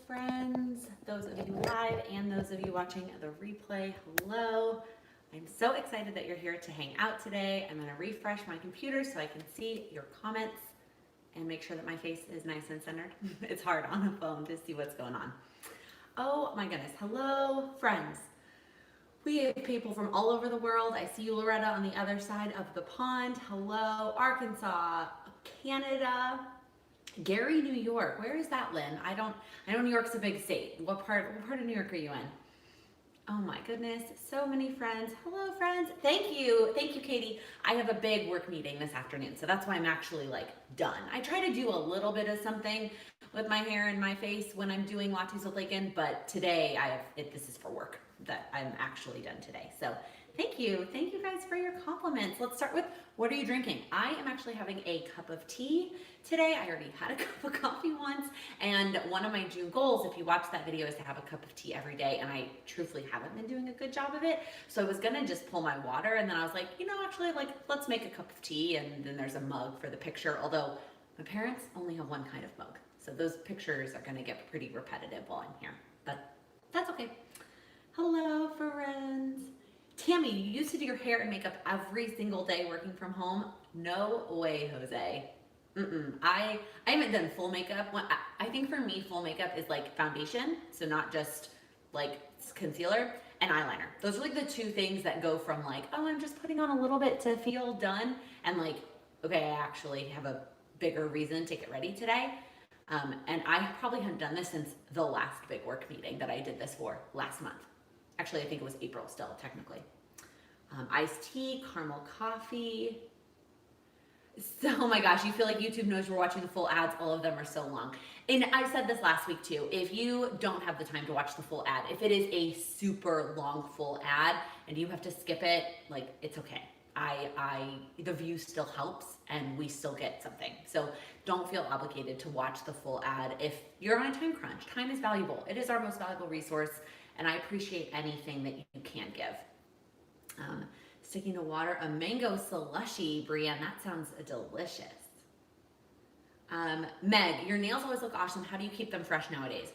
Friends, those of you live and those of you watching the replay, hello. I'm so excited that you're here to hang out today. I'm going to refresh my computer so I can see your comments and make sure that my face is nice and centered. It's hard on a phone to see what's going on. Oh my goodness. Hello, friends. We have people from all over the world. I see you, Loretta, on the other side of the pond. Hello, Arkansas, Canada, Gary, New York. Where is that, Lynn? I know New York's a big state. What part of New York are you in? Oh my goodness, so many friends. Hello, friends. Thank you, Katie. I have a big work meeting this afternoon, so that's why I'm actually like done. I try to do a little bit of something with my hair and my face when I'm doing lattes with Lakin, but today this is for work that I'm actually done today. So thank you guys for your compliments. Let's start with, what are you drinking? I am actually having a cup of tea today. I already had a cup of coffee once, and one of my June goals, if you watch that video, is to have a cup of tea every day, and I truthfully haven't been doing a good job of it. So I was gonna just pull my water, and then I was like, actually, like, let's make a cup of tea, and then there's a mug for the picture, although my parents only have one kind of mug, so those pictures are gonna get pretty repetitive while I'm here, but that's okay. Hello, friends. Tammy, you used to do your hair and makeup every single day working from home? No way, Jose. I haven't done full makeup. I think for me, full makeup is like foundation, so not just like concealer, and eyeliner. Those are like the two things that go from like, oh, I'm just putting on a little bit to feel done, and like, okay, I actually have a bigger reason to get ready today. And I probably haven't done this since the last big work meeting that I did this for last month. Actually, I think it was April still, technically. Iced tea, caramel coffee. So, oh my gosh, you feel like YouTube knows we're watching the full ads. All of them are so long. And I said this last week too. If you don't have the time to watch the full ad, if it is a super long full ad and you have to skip it, like, it's okay. The view still helps and we still get something. So don't feel obligated to watch the full ad if you're on a time crunch. Time is valuable. It is our most valuable resource, and I appreciate anything that you can give. Sticking to water, a mango slushy, Brienne. That sounds delicious. Meg, your nails always look awesome. How do you keep them fresh nowadays?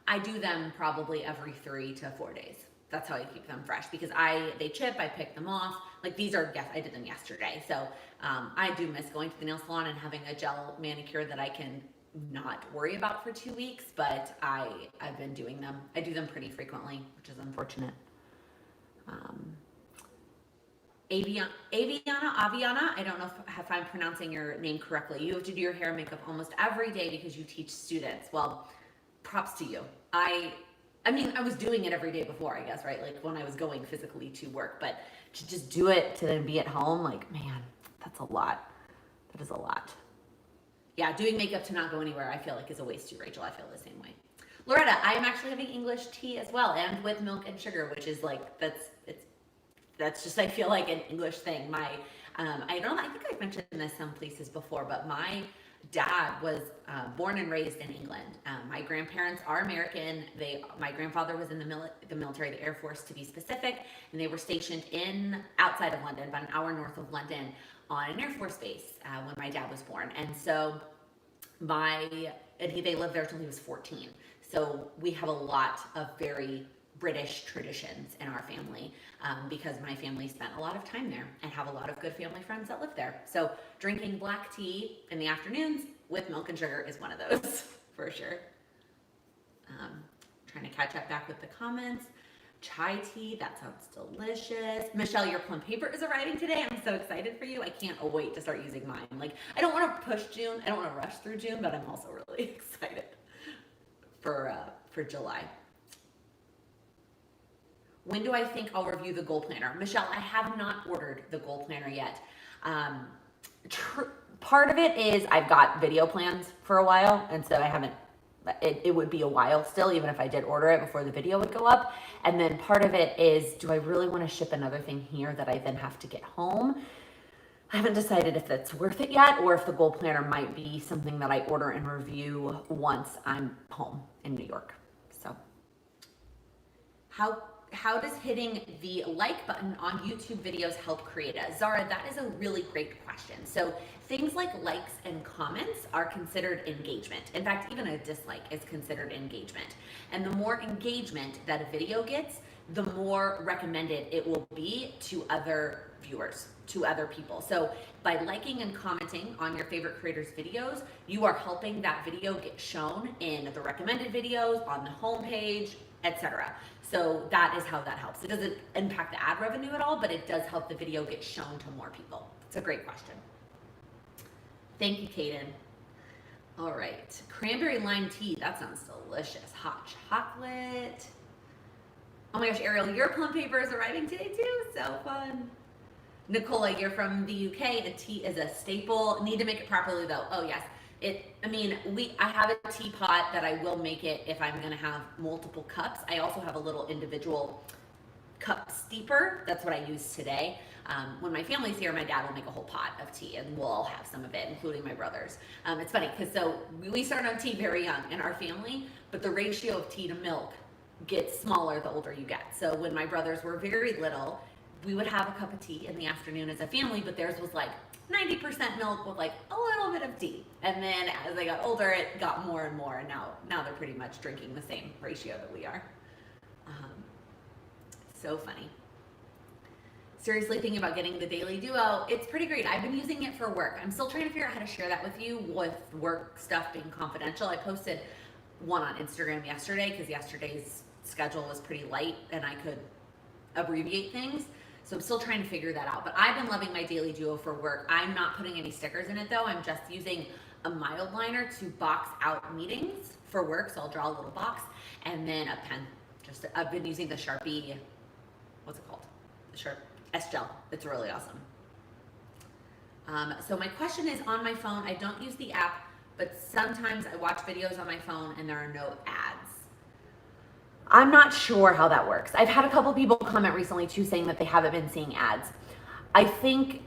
I do them probably every 3 to 4 days. That's how I keep them fresh, because they chip, I pick them off. Like, these are, yes, I did them yesterday. So I do miss going to the nail salon and having a gel manicure that I can not worry about for 2 weeks, but I've been doing them. I do them pretty frequently, which is unfortunate. Aviana, I don't know if I'm pronouncing your name correctly. You have to do your hair and makeup almost every day because you teach students. Well, props to you. I mean, I was doing it every day before, I guess, right? Like when I was going physically to work, but to just do it to then be at home, like, man, that's a lot. That is a lot. Yeah, doing makeup to not go anywhere, I feel like is a waste too, Rachel. I feel the same way. Loretta, I am actually having English tea as well, and with milk and sugar, which is like, that's just, I feel like, an English thing. I think I've mentioned this some places before, but my dad was born and raised in England. My grandparents are American. My grandfather was in the military, the Air Force to be specific, and they were stationed outside of London, about an hour north of London, on an Air Force base when my dad was born. And so they lived there until he was 14. So we have a lot of very British traditions in our family because my family spent a lot of time there and have a lot of good family friends that live there. So drinking black tea in the afternoons with milk and sugar is one of those for sure. Trying to catch up back with the comments. Chai tea, that sounds delicious. Michelle, your plum paper is arriving today. I'm so excited for you. I can't wait to start using mine. Like, I don't want to push June. I don't want to rush through June, but I'm also really excited for July. When do I think I'll review the goal planner? Michelle, I have not ordered the goal planner yet. Part of it is I've got video plans for a while, and so I haven't, it would be a while still, even if I did order it before the video would go up. And then part of it is, do I really want to ship another thing here that I then have to get home? I haven't decided if that's worth it yet, or if the goal planner might be something that I order and review once I'm home in New York. So how how does hitting the like button on YouTube videos help create a? Zara, that is a really great question. So things like likes and comments are considered engagement. In fact, even a dislike is considered engagement. And the more engagement that a video gets, the more recommended it will be to other viewers, to other people. So by liking and commenting on your favorite creators' videos, you are helping that video get shown in the recommended videos, on the homepage, etc. So that is how that helps. It doesn't impact the ad revenue at all, but it does help the video get shown to more people. It's a great question. Thank you, Kaden. All right, cranberry lime tea. That sounds delicious. Hot chocolate. Oh my gosh, Ariel, your plum paper is arriving today too. So fun. Nicola, you're from the UK, and tea is a staple. Need to make it properly though. Oh yes. I have a teapot that I will make it if I'm gonna have multiple cups. I also have a little individual cup steeper. That's what I use today. When my family's here, my dad will make a whole pot of tea and we'll all have some of it, including my brothers. It's funny because we started on tea very young in our family, but the ratio of tea to milk gets smaller the older you get. So when my brothers were very little, we would have a cup of tea in the afternoon as a family, but theirs was like 90% milk with like a little bit of tea. And then as they got older, it got more and more. And now they're pretty much drinking the same ratio that we are. So funny. Seriously thinking about getting the Daily Duo. It's pretty great. I've been using it for work. I'm still trying to figure out how to share that with you with work stuff being confidential. I posted one on Instagram yesterday because yesterday's schedule was pretty light and I could abbreviate things. So I'm still trying to figure that out. But I've been loving my Daily Duo for work. I'm not putting any stickers in it though. I'm just using a mild liner to box out meetings for work. So I'll draw a little box and then a pen. I've been using the Sharpie, what's it called? The Sharp S-Gel. It's really awesome. So my question is, on my phone, I don't use the app, but sometimes I watch videos on my phone and there are no ads. I'm not sure how that works. I've had a couple people comment recently too saying that they haven't been seeing ads. I think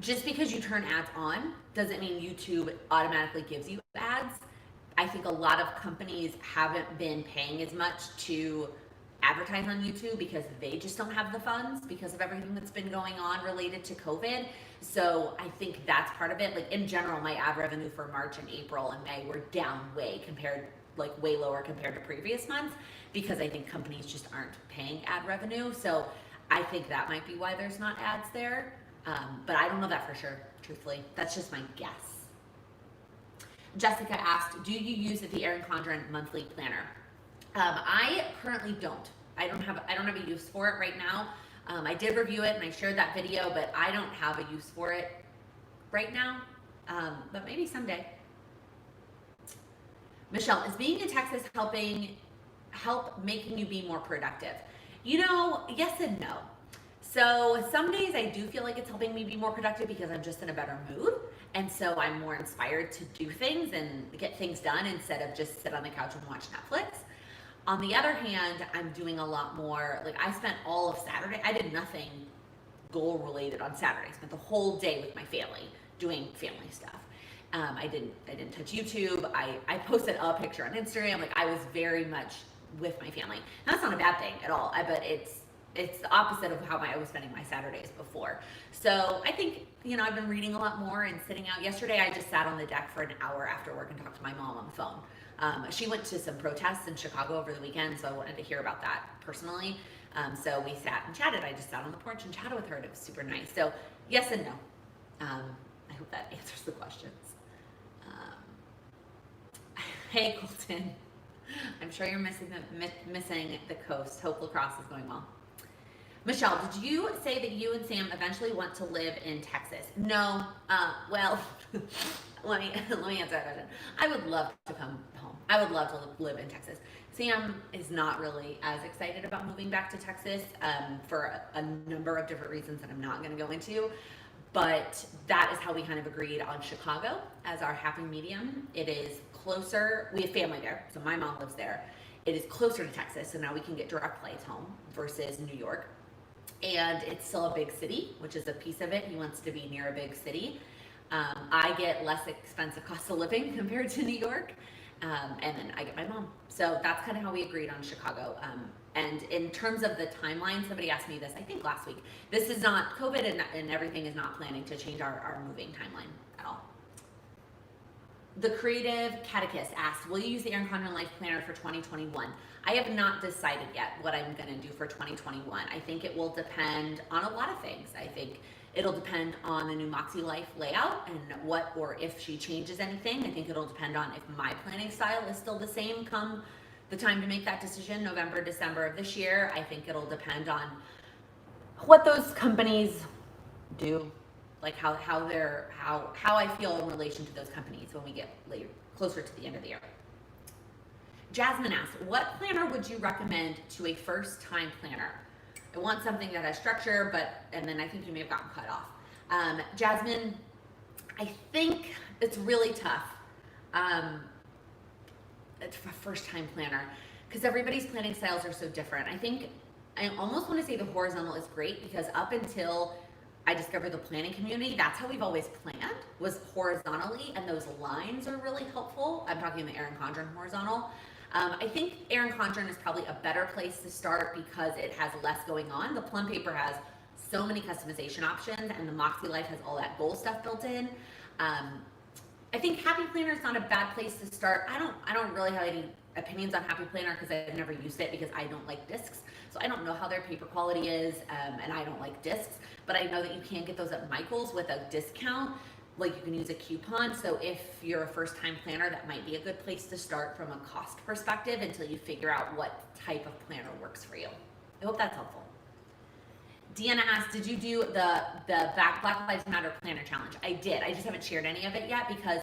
just because you turn ads on doesn't mean YouTube automatically gives you ads. I think a lot of companies haven't been paying as much to advertise on YouTube because they just don't have the funds because of everything that's been going on related to COVID. So I think that's part of it. Like in general, my ad revenue for March and April and May were down way lower compared to previous months because I think companies just aren't paying ad revenue. So I think that might be why there's not ads there. But I don't know that for sure, truthfully. That's just my guess. Jessica asked, do you use the Erin Condren monthly planner? I currently don't. I don't have a use for it right now. I did review it and I shared that video, but I don't have a use for it right now. But maybe someday. Michelle, is being in Texas help making you be more productive? You know, yes and no. So some days I do feel like it's helping me be more productive because I'm just in a better mood. And so I'm more inspired to do things and get things done instead of just sit on the couch and watch Netflix. On the other hand, I'm doing a lot more, like I spent all of Saturday, I did nothing goal related on Saturday. I spent the whole day with my family doing family stuff. I didn't touch YouTube. I posted a picture on Instagram. Like I was very much with my family. And that's not a bad thing at all. But it's the opposite of how I was spending my Saturdays before. So I think, I've been reading a lot more and sitting out. Yesterday, I just sat on the deck for an hour after work and talked to my mom on the phone. She went to some protests in Chicago over the weekend, so I wanted to hear about that personally. So we sat and chatted. I just sat on the porch and chatted with her, and it was super nice. So yes and no. I hope that answers the questions. Hey, Colton. I'm sure you're missing the coast. Hope lacrosse is going well. Michelle, did you say that you and Sam eventually want to live in Texas? No. Well, let me answer that question. I would love to come home. I would love to live in Texas. Sam is not really as excited about moving back to Texas for a number of different reasons that I'm not going to go into. But that is how we kind of agreed on Chicago as our happy medium. It is closer. We have family there, so my mom lives there. It is closer to Texas, so now we can get direct flights home versus New York. And it's still a big city, which is a piece of it. He wants to be near a big city. I get less expensive cost of living compared to New York. And then I get my mom. So that's kind of how we agreed on Chicago. And in terms of the timeline, somebody asked me this, I think last week. This is not, COVID and everything is not planning to change our moving timeline at all. The Creative Catechist asked, will you use the Erin Condren Life Planner for 2021? I have not decided yet what I'm going to do for 2021. I think it will depend on a lot of things. I think it'll depend on the new Moxie Life layout and what, or if she changes anything. I think it'll depend on if my planning style is still the same come the time to make that decision, November, December of this year. I think it'll depend on what those companies do, like how I feel in relation to those companies when we get later, closer to the end of the year. Jasmine asked, what planner would you recommend to a first-time planner? I want something that has structure, and then I think you may have gotten cut off. Jasmine, I think it's really tough. It's a first-time planner because everybody's planning styles are so different. I almost want to say the horizontal is great because up until I discovered the planning community, that's how we've always planned, was horizontally, and those lines are really helpful. I'm talking the Erin Condren horizontal. I think Erin Condren is probably a better place to start because it has less going on. The Plum Paper has so many customization options, and the Moxie Life has all that goal stuff built in. I think Happy Planner is not a bad place to start. I don't really have any opinions on Happy Planner because I've never used it because I don't like discs. So I don't know how their paper quality is, and I don't like discs, but I know that you can get those at Michael's with a discount. Like you can use a coupon. So if you're a first-time planner, that might be a good place to start from a cost perspective until you figure out what type of planner works for you. I hope that's helpful. Deanna asked, did you do the Black Lives Matter Planner Challenge? I did. I just haven't shared any of it yet because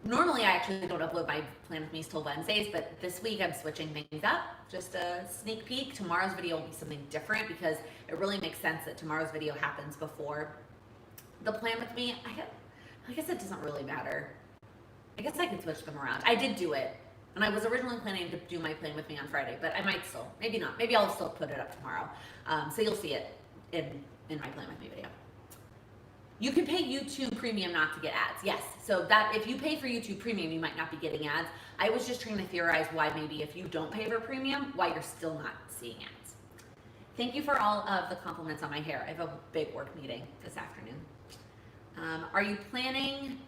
normally I actually don't upload my Plan With Me's till Wednesdays, but this week I'm switching things up. Just a sneak peek. Tomorrow's video will be something different because it really makes sense that tomorrow's video happens before the Plan With Me. I guess it doesn't really matter. I guess I could switch them around. I did do it, and I was originally planning to do my Plan With Me on Friday, but I might still, maybe not. Maybe I'll still put it up tomorrow. So you'll see it in my Plan With Me video. You can pay YouTube Premium not to get ads. Yes, so that if you pay for YouTube Premium, you might not be getting ads. I was just trying to theorize why maybe if you don't pay for Premium, why you're still not seeing ads. Thank you for all of the compliments on my hair. I have a big work meeting this afternoon. Are you planning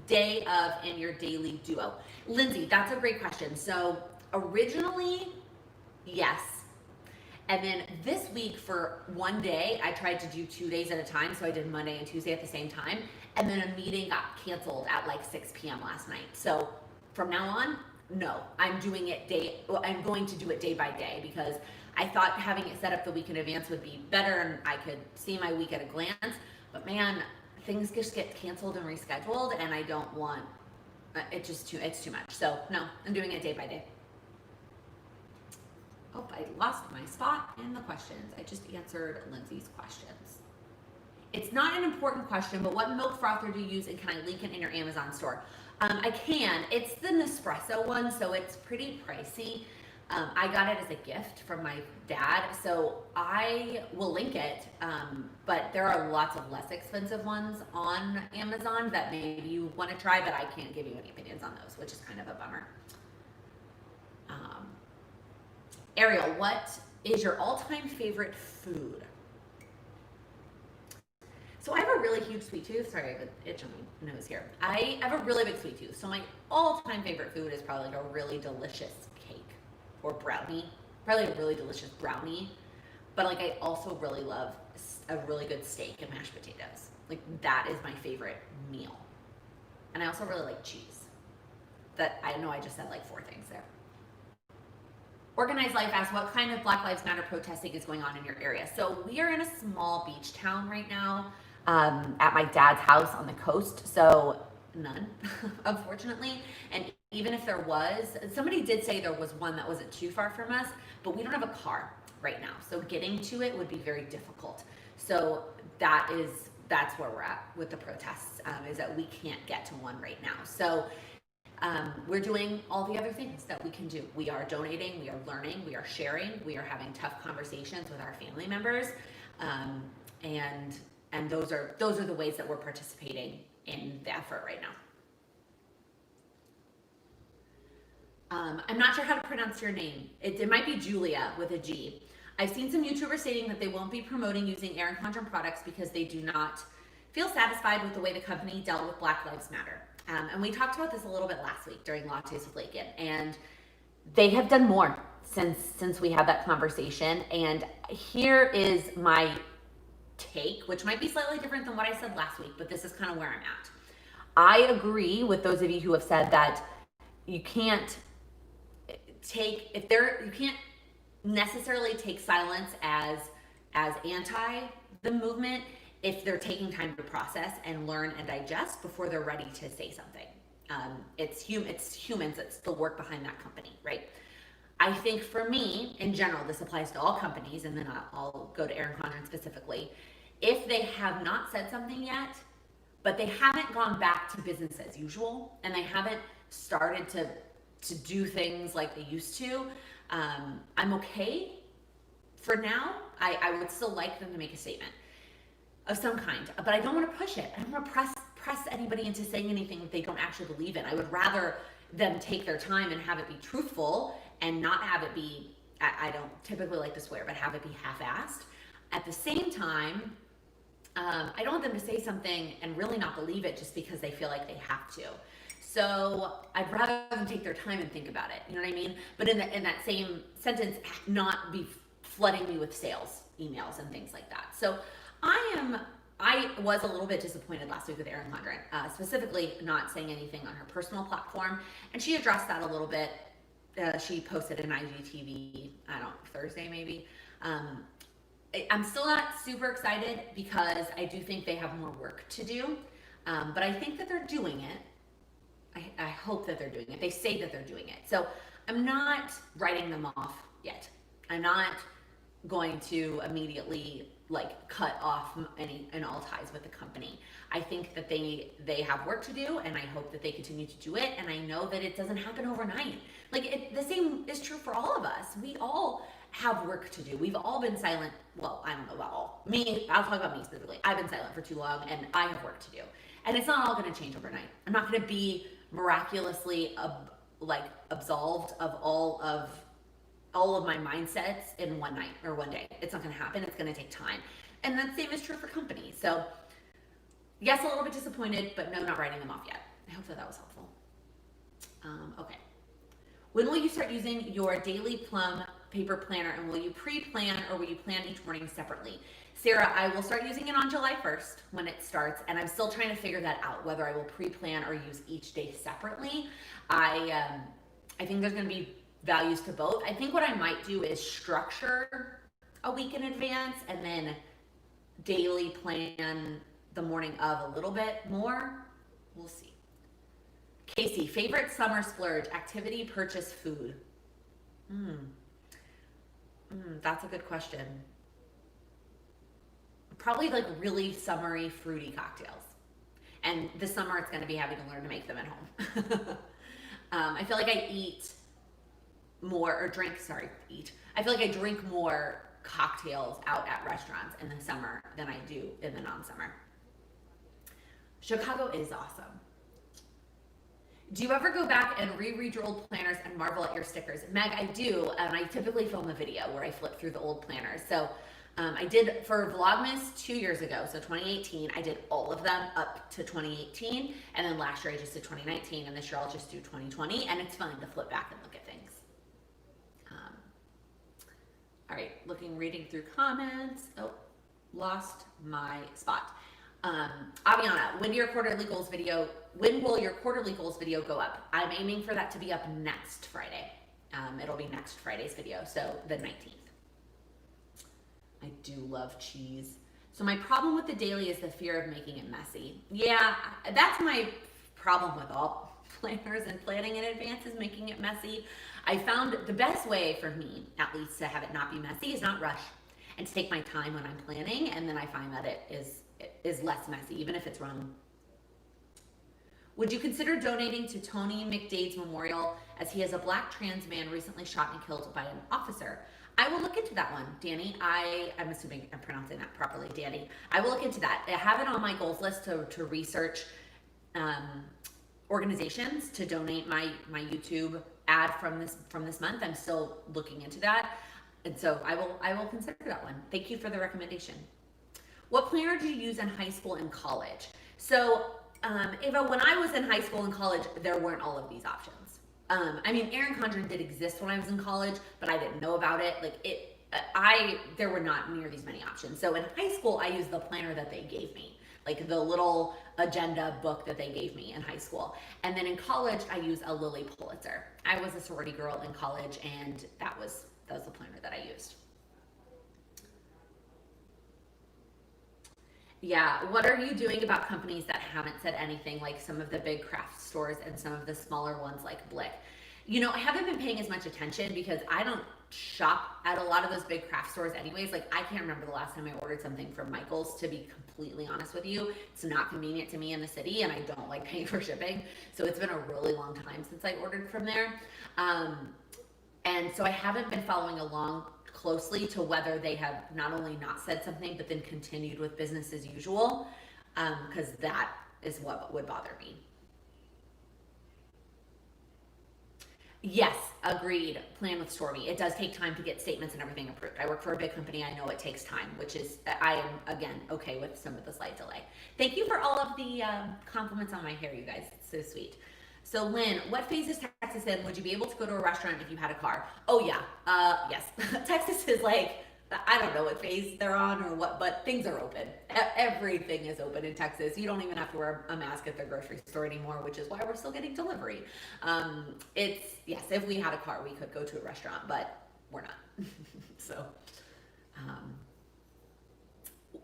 day of in your daily duo? Lindsay, that's a great question. So originally, yes. And then this week for one day, I tried to do 2 days at a time. So I did Monday and Tuesday at the same time. And then a meeting got canceled at like 6 p.m. last night. So from now on, no, I'm going to do it day by day because I thought having it set up the week in advance would be better and I could see my week at a glance. But man, things just get canceled and rescheduled, and I don't want it's too much. So no, I'm doing it day by day. Oh, I lost my spot in the questions. I just answered Lindsay's questions. It's not an important question, but what milk frother do you use, and can I link it in your Amazon store? I can. It's the Nespresso one, so it's pretty pricey. I got it as a gift from my dad, so I will link it, but there are lots of less expensive ones on Amazon that maybe you want to try, but I can't give you any opinions on those, which is kind of a bummer. Ariel, what is your all-time favorite food? So I have a really huge sweet tooth. Sorry, I have an itch on my nose here. I have a really big sweet tooth, so my all-time favorite food is probably like a really delicious cake or brownie, probably a really delicious brownie. But like I also really love a really good steak and mashed potatoes. Like that is my favorite meal. And I also really like cheese. That I know I just said like 4 things there. Organized Life asks, what kind of Black Lives Matter protesting is going on in your area? So we are in a small beach town right now at my dad's house on the coast. So none, unfortunately. And even if there was, somebody did say there was one that wasn't too far from us, but we don't have a car right now. So getting to it would be very difficult. So that's where we're at with the protests, is that we can't get to one right now. So we're doing all the other things that we can do. We are donating, we are learning, we are sharing, we are having tough conversations with our family members, and those are the ways that we're participating in the effort right I'm not sure how to pronounce your name. It might be Julia with a G. I've seen some YouTubers stating that they won't be promoting using Erin Condren products because they do not feel satisfied with the way the company dealt with Black Lives Matter. And we talked about this a little bit last week during Lattes with Lakin, and they have done more since we had that conversation. And here is my take, which might be slightly different than what I said last week, but this is kind of where I'm at. I agree with those of you who have said that you can't you can't necessarily take silence as anti the movement if they're taking time to process and learn and digest before they're ready to say something. It's humans that still work behind that company, right? I think for me, in general, this applies to all companies, and then I'll go to Erin Condren specifically. If they have not said something yet, but they haven't gone back to business as usual, and they haven't started to do things like they used to, I'm okay for now. I would still like them to make a statement of some kind, but I don't want to push it. I don't want to press anybody into saying anything that they don't actually believe in. I would rather them take their time and have it be truthful and not have it be, I don't typically like to swear, but have it be half-assed. At the same time, I don't want them to say something and really not believe it just because they feel like they have to. So I'd rather them take their time and think about it. You know what I mean? But in that same sentence, not be flooding me with sales emails and things like that. So I was a little bit disappointed last week with Erin Condren, specifically not saying anything on her personal platform, and she addressed that a little bit. She posted an IGTV, I don't know, Thursday maybe. I'm still not super excited because I do think they have more work to do, but I think that they're doing it. I hope that they're doing it. They say that they're doing it. So I'm not writing them off yet. I'm not going to immediately cut off any and all ties with the company. I think that they have work to do, and I hope that they continue to do it. And I know that it doesn't happen overnight. The same is true for all of us. We all have work to do. We've all been silent. Well, I don't know about all. Me, I'll talk about me specifically. I've been silent for too long, and I have work to do. And it's not all going to change overnight. I'm not going to be miraculously absolved of all of my mindsets in one night or one day. It's not going to happen. It's going to take time. And the same is true for companies. So yes, a little bit disappointed, but no, not writing them off yet. I hope that was helpful. Okay. When will you start using your daily plum paper planner, and will you pre-plan or will you plan each morning separately? Sarah, I will start using it on July 1st when it starts, and I'm still trying to figure that out, whether I will pre-plan or use each day separately. I think there's going to be values to both. I think what I might do is structure a week in advance and then daily plan the morning of a little bit more. We'll see. Casey, favorite summer splurge, activity, purchase, food? That's a good question. Probably really summery, fruity cocktails. And this summer it's going to be having to learn to make them at home. I feel like I I feel like I drink more cocktails out at restaurants in the summer than I do in the non-summer. Chicago is awesome. Do you ever go back and reread your old planners and marvel at your stickers? Meg, I do, and I typically film a video where I flip through the old planners. So I did for Vlogmas 2 years ago, so 2018, I did all of them up to 2018, and then last year I just did 2019, and this year I'll just do 2020, and it's fun to flip back and look at things. All right, reading through comments. Oh, lost my spot. Aviana, when will your quarterly goals video go up? I'm aiming for that to be up next Friday. It'll be next Friday's video, so the 19th. I do love cheese. So my problem with the daily is the fear of making it messy. Yeah, that's my problem with all planners and planning in advance, is making it messy. I found the best way for me, at least, to have it not be messy is not rush and to take my time when I'm planning, and then I find that it is less messy, even if it's wrong. Would you consider donating to Tony McDade's memorial, as he has a black trans man recently shot and killed by an officer? I will look into that one, Danny. I'm assuming I'm pronouncing that properly, Danny. I will look into that. I have it on my goals list to research organizations to donate my YouTube add from this month. I'm still looking into that. And so I will consider that one. Thank you for the recommendation. What planner do you use in high school and college? So, Ava, when I was in high school and college, there weren't all of these options. I mean, Erin Condren did exist when I was in college, but I didn't know about it. There were not near these many options. So in high school, I used the planner that they gave me, like the little agenda book that they gave me in high school. And then in college, I used a Lilly Pulitzer. I was a sorority girl in college, and that was the planner that I used. Yeah, what are you doing about companies that haven't said anything, like some of the big craft stores and some of the smaller ones like Blick? I haven't been paying as much attention because I don't shop at a lot of those big craft stores anyways. Like, I can't remember the last time I ordered something from Michael's, to be completely honest with you. It's not convenient to me in the city, and I don't like paying for shipping. So it's been a really long time since I ordered from there. And so I haven't been following along closely to whether they have not only not said something, but then continued with business as usual, because that is what would bother me. Yes, agreed. Plan with Stormy. It does take time to get statements and everything approved. I work for a big company. I know it takes time, which is, I am, again, okay with some of the slight delay. Thank you for all of the compliments on my hair, you guys. It's so sweet. So Lynn, what phase is Texas in? Would you be able to go to a restaurant if you had a car? Oh yeah, yes. Texas is like, I don't know what phase they're on or what, but things are open. Everything is open in Texas. You don't even have to wear a mask at the grocery store anymore, which is why we're still getting delivery. Yes, if we had a car, we could go to a restaurant, but we're not. So,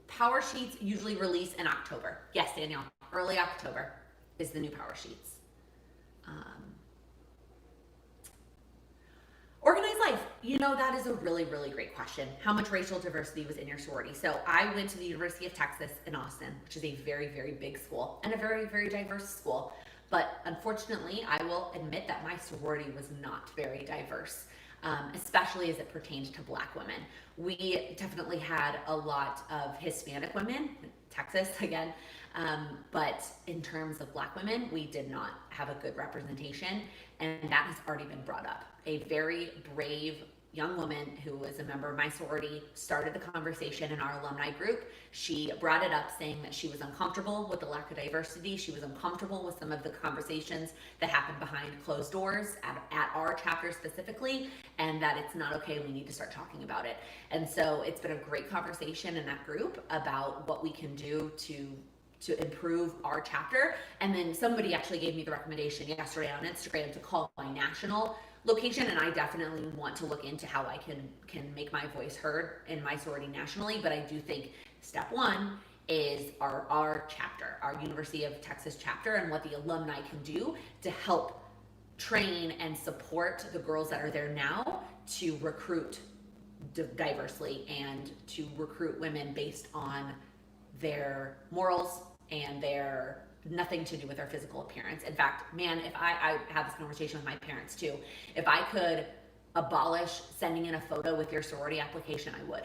Power Sheets usually release in October. Yes, Danielle, early October is the new Power Sheets. Organized life. That is a really, really great question. How much racial diversity was in your sorority? So I went to the University of Texas in Austin, which is a very, very big school and a very, very diverse school. But unfortunately, I will admit that my sorority was not very diverse, especially as it pertained to Black women. We definitely had a lot of Hispanic women, Texas again, but in terms of Black women, we did not have a good representation, and that has already been brought up. A very brave young woman who was a member of my sorority started the conversation in our alumni group. She brought it up saying that she was uncomfortable with the lack of diversity. She was uncomfortable with some of the conversations that happened behind closed doors at our chapter specifically, and that it's not okay. We need to start talking about it. And so it's been a great conversation in that group about what we can do to improve our chapter. And then somebody actually gave me the recommendation yesterday on Instagram to call my national location, and I definitely want to look into how I can make my voice heard in my sorority nationally. But I do think step one is our chapter, our University of Texas chapter, and what the alumni can do to help train and support the girls that are there now to recruit diversely and to recruit women based on their morals and their nothing to do with their physical appearance. In fact, man, if I have this conversation with my parents too, if I could abolish sending in a photo with your sorority application, I would.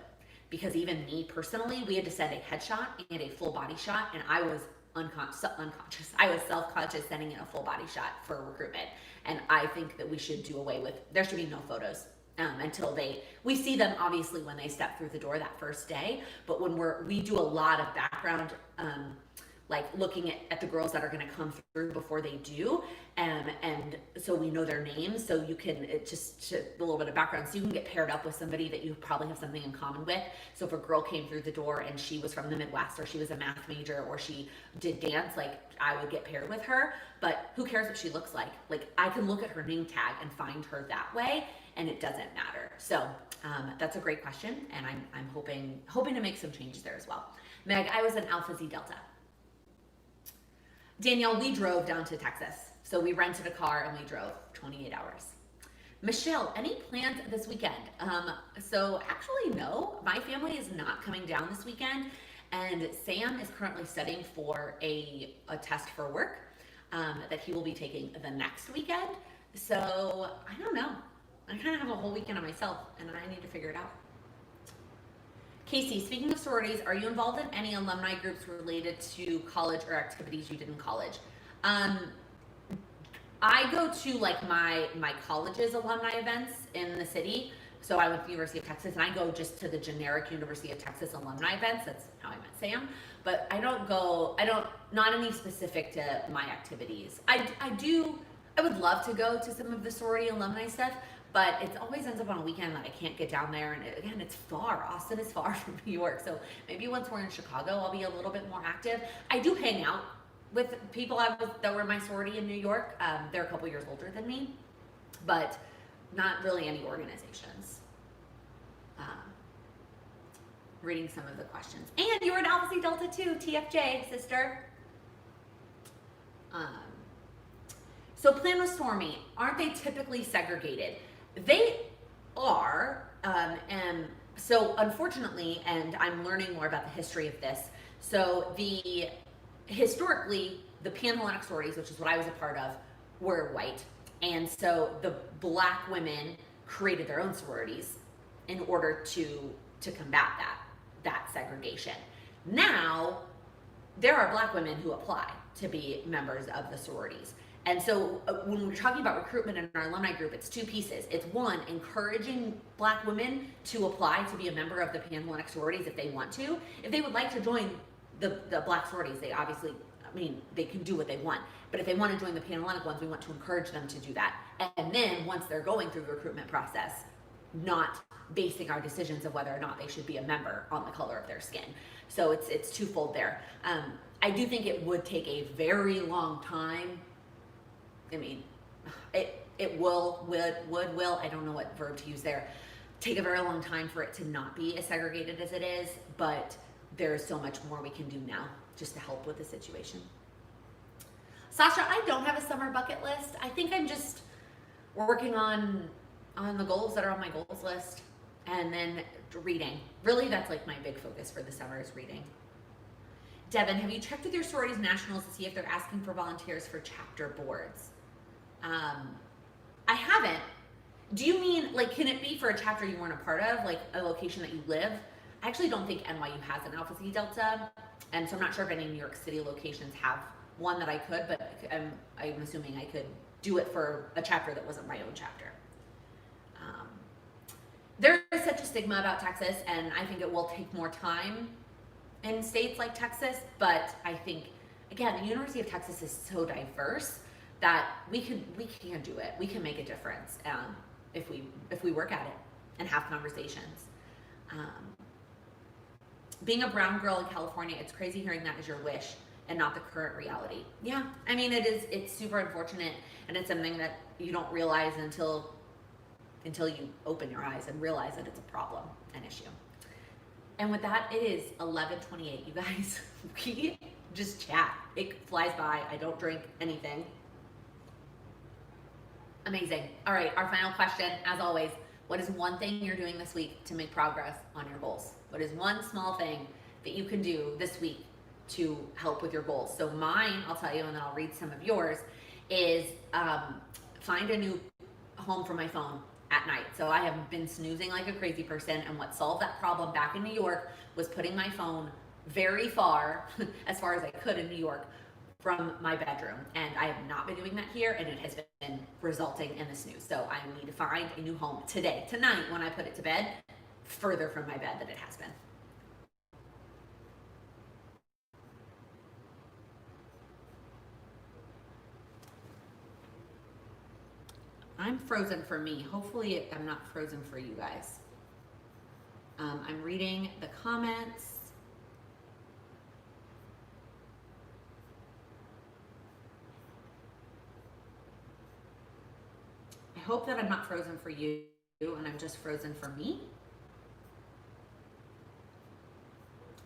Because even me personally, we had to send a headshot and a full body shot, and I was unconscious. I was self-conscious sending in a full body shot for recruitment. And I think that we should do away with, there should be no photos until we see them obviously when they step through the door that first day. But when we do a lot of background, like looking at the girls that are going to come through before they do, and so we know their names, so you can, just a little bit of background, so you can get paired up with somebody that you probably have something in common with. So if a girl came through the door and she was from the Midwest, or she was a math major, or she did dance, like I would get paired with her. But who cares what she looks like? Like, I can look at her name tag and find her that way, and it doesn't matter. So that's a great question, and I'm hoping to make some changes there as well. Meg, I was an Alpha Z Delta. Danielle, we drove down to Texas. So we rented a car and we drove 28 hours. Michelle, any plans this weekend? So actually, no. My family is not coming down this weekend, and Sam is currently studying for a test for work that he will be taking the next weekend. So I don't know. I kind of have a whole weekend on myself, and I need to figure it out. Casey, speaking of sororities, are you involved in any alumni groups related to college or activities you did in college? I go to like my college's alumni events in the city. So I went to the University of Texas, and I go just to the generic University of Texas alumni events. That's how I met Sam. But I don't go. Not any specific to my activities. I would love to go to some of the sorority alumni stuff, but it always ends up on a weekend that I can't get down there. And again, it's far. Austin is far from New York. So maybe once we're in Chicago, I'll be a little bit more active. I do hang out with people that were in my sorority in New York. They're a couple years older than me, but not really any organizations. Reading some of the questions. And you were an Alpha Psi Delta too, TFJ, sister. So Plan with Stormy, aren't they typically segregated? They are, and so unfortunately, and I'm learning more about the history of this, so historically, the Pan-Hellenic sororities, which is what I was a part of, were white. And so the black women created their own sororities in order to combat that segregation. Now, there are black women who apply to be members of the sororities. And so when we're talking about recruitment in our alumni group, it's two pieces. It's one, encouraging black women to apply to be a member of the Pan-Hellenic sororities if they want to. If they would like to join the black sororities, they obviously, they can do what they want. But if they want to join the Pan-Hellenic ones, we want to encourage them to do that. And then once they're going through the recruitment process, not basing our decisions of whether or not they should be a member on the color of their skin. So it's twofold there. I do think it would take a very long time. It will, I don't know what verb to use there, take a very long time for it to not be as segregated as it is, but there's so much more we can do now just to help with the situation. Sasha, I don't have a summer bucket list. I think I'm just working on the goals that are on my goals list, and then reading. Really, that's like my big focus for the summer is reading. Devin, have you checked with your sororities nationals to see if they're asking for volunteers for chapter boards? I haven't. Do you mean, like, can it be for a chapter you weren't a part of, like a location that you live? I actually don't think NYU has an Alpha Psi Delta, and so I'm not sure if any New York City locations have one that I could, but I'm assuming I could do it for a chapter that wasn't my own chapter. There is such a stigma about Texas, and I think it will take more time in states like Texas, but I think, again, the University of Texas is so diverse that we can do it. We can make a difference if we work at it and have conversations. Being a brown girl in California, it's crazy hearing that is your wish and not the current reality. Yeah, it's super unfortunate, and it's something that you don't realize until you open your eyes and realize that it's a problem, an issue. And with that, it is 11:28, you guys. We just chat. It flies by. I don't drink anything. Amazing. All right, our final question, as always, what is one thing you're doing this week to make progress on your goals? What is one small thing that you can do this week to help with your goals? So mine, I'll tell you, and then I'll read some of yours, is find a new home for my phone at night. So I have been snoozing like a crazy person, and what solved that problem back in New York was putting my phone very far, as far as I could in New York, from my bedroom. And I have not been doing that here, and it has been resulting in the snooze. So I need to find a new home tonight, when I put it to bed, further from my bed than it has been. I'm frozen for me. Hopefully I'm not frozen for you guys. I'm reading the comments. I hope that I'm not frozen for you and I'm just frozen for me.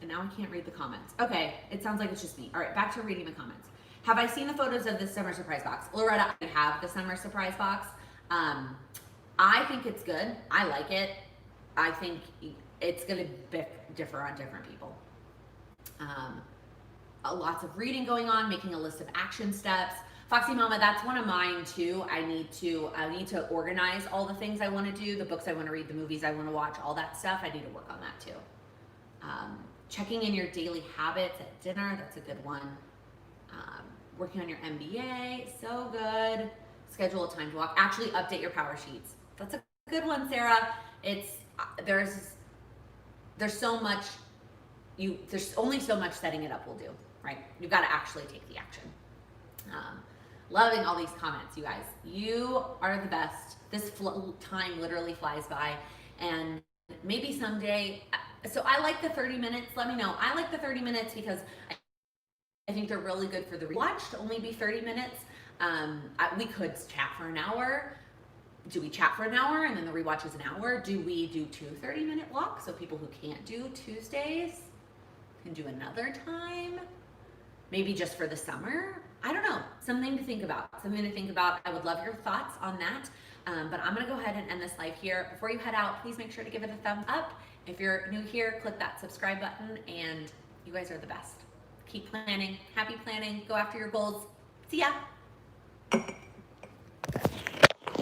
And now I can't read the comments. Okay, it sounds like it's just me. All right, back to reading the comments. Have I seen the photos of the summer surprise box? Loretta, I have the summer surprise box. I think it's good. I like it. I think it's going to differ on different people. Lots of reading going on, making a list of action steps. Foxy Mama, that's one of mine too. I need to organize all the things I want to do, the books I want to read, the movies I want to watch, all that stuff. I need to work on that too. Checking in your daily habits at dinner, that's a good one. Working on your MBA, so good. schedule a time to walk. Actually update your power sheets. That's a good one, Sarah. It's there's so much there's only so much setting it up will do, right? You've got to actually take the action. Loving all these comments, you guys. You are the best. This time literally flies by, and maybe someday. So I like the 30 minutes. Let me know. I like the 30 minutes because I think they're really good for the rewatch to only be 30 minutes. We could chat for an hour. Do we chat for an hour and then the rewatch is an hour? Do we do 2 30-minute walks so people who can't do Tuesdays can do another time? Maybe just for the summer? I don't know. Something to think about. I would love your thoughts on that. But I'm going to go ahead and end this live here. Before you head out, please make sure to give it a thumbs up. If you're new here, click that subscribe button, and you guys are the best. Keep planning. Happy planning. Go after your goals. See ya.